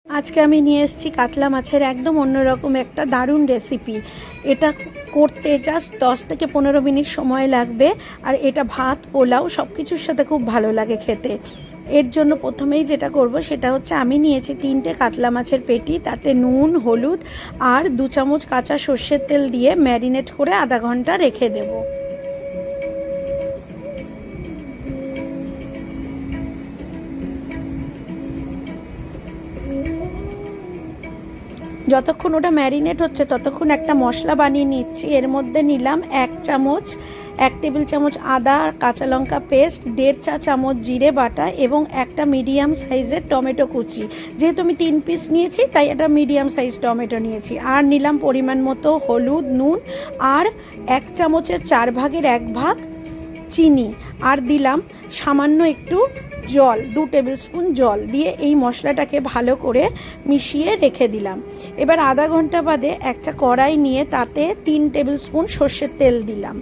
আজকে আমি নিয়ে এসেছি কাতলা মাছের একদম অন্যরকম একটা দারুণ রেসিপি। এটা করতে জাস্ট 10 থেকে 15 মিনিট সময় লাগবে। আর এটা ভাত, পোলাও সব কিছুর সাথে খুব ভালো লাগে খেতে। এর জন্য প্রথমেই যেটা করব সেটা হচ্ছে আমি নিয়েছি 3টে কাতলা মাছের পেটি, তাতে নুন, হলুদ আর 2 চামচ কাঁচা সর্ষের তেল দিয়ে ম্যারিনেট করে আধা ঘন্টা রেখে দেবো। যতক্ষণ ওটা ম্যারিনেট হচ্ছে ততক্ষণ একটা মশলা বানিয়ে নিচ্ছি। এর মধ্যে নিলাম 1 টেবিল চামচ আদা কাঁচা লঙ্কা পেস্ট, 1.5 চা চামচ জিরে বাটা এবং একটা মিডিয়াম সাইজের টমেটো কুচি। যেহেতু আমি 3 পিস নিয়েছি তাই একটা মিডিয়াম সাইজ টমেটো নিয়েছি। আর নিলাম পরিমাণ মতো হলুদ, নুন আর 1 চামচের 4 ভাগের 1 ভাগ চিনি। আর দিলাম সামান্য একটু জল, 2 টেবিল স্পুন জল দিয়ে এই মশলাটাকে ভালো করে মিশিয়ে রেখে দিলাম। এবার আধা ঘন্টা বাদে একটা কড়াই নিয়ে তাতে 3 টেবিল স্পুন সর্ষের তেল দিলাম।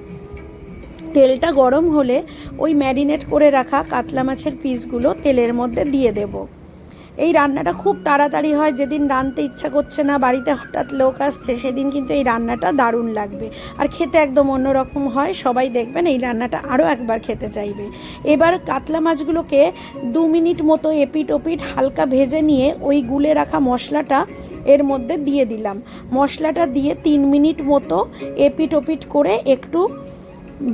তেলটা গরম হলে ওই ম্যারিনেট করে রাখা কাতলা মাছের পিসগুলো তেলের মধ্যে দিয়ে দেব। এই রান্নাটা খুব তাড়াতাড়ি হয়। যেদিন রাঁধতে ইচ্ছা করছে না, বাড়িতে হঠাৎ লোক আসছে, সেদিন কিন্তু এই রান্নাটা দারুণ লাগবে আর খেতে একদম অন্যরকম হয়। সবাই দেখবেন এই রান্নাটা আরও একবার খেতে চাইবে। এবার কাতলা মাছগুলোকে 2 মিনিট মতো এপিট ওপিট হালকা ভেজে নিয়ে ওই গুলে রাখা মশলাটা এর মধ্যে দিয়ে দিলাম। মশলাটা দিয়ে 3 মিনিট মতো এপিট ওপিট করে একটু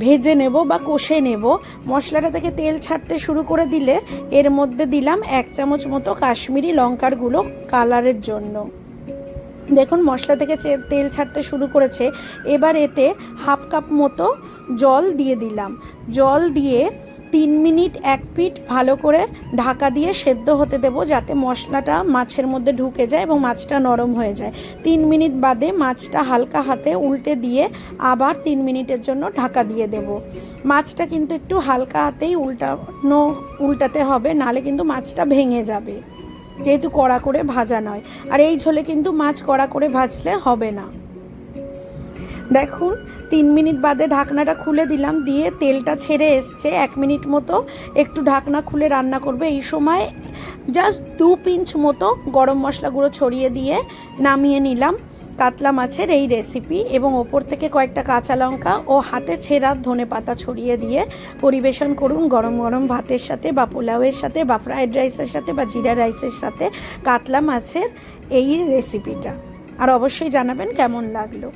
ভেজে নেব বা কষে নেব। মশলাটা থেকে তেল ছাড়তে শুরু করে দিলে এর মধ্যে দিলাম 1 চামচ মতো কাশ্মীরি লঙ্কার গুঁড়ো কালারের জন্য। দেখুন মশলা থেকে তেল ছাড়তে শুরু করেছে। এবার এতে 1/2 কাপ মতো জল দিয়ে দিলাম। জল দিয়ে 3 মিনিট 1 পিঠ ভালো করে ঢাকা দিয়ে সেদ্ধ হতে দেব, যাতে মশলাটা মাছের মধ্যে ঢুকে যায় এবং মাছটা নরম হয়ে যায়। 3 মিনিট বাদে মাছটা হালকা হাতে উল্টে দিয়ে আবার 3 মিনিটের জন্য ঢাকা দিয়ে দেব। মাছটা কিন্তু একটু হালকা হাতেই উল্টাতে হবে, নালে কিন্তু মাছটা ভেঙে যাবে, যেহেতু কড়া করে ভাজা নয়। আর এই ঝোলে কিন্তু মাছ কড়া করে ভাজলে হবে না। দেখুন 3 মিনিট বাদে ঢাকনাটা খুলে দিলাম, দিয়ে তেলটা ছেড়ে এসছে। 1 মিনিট মতো একটু ঢাকনা খুলে রান্না করবে। এই সময় জাস্ট 2 পিঞ্চ মতো গরম মশলা গুঁড়ো ছড়িয়ে দিয়ে নামিয়ে নিলাম কাতলা মাছের এই রেসিপি। এবং ওপর থেকে কয়েকটা কাঁচা লঙ্কা ও হাতে ছেঁড়া ধনেপাতা ছড়িয়ে দিয়ে পরিবেশন করুন গরম গরম ভাতের সাথে বা পোলাওয়ের সাথে বা ফ্রায়েড রাইসের সাথে বা জিরা রাইসের সাথে কাতলা মাছের এই রেসিপিটা। আর অবশ্যই জানাবেন কেমন লাগলো।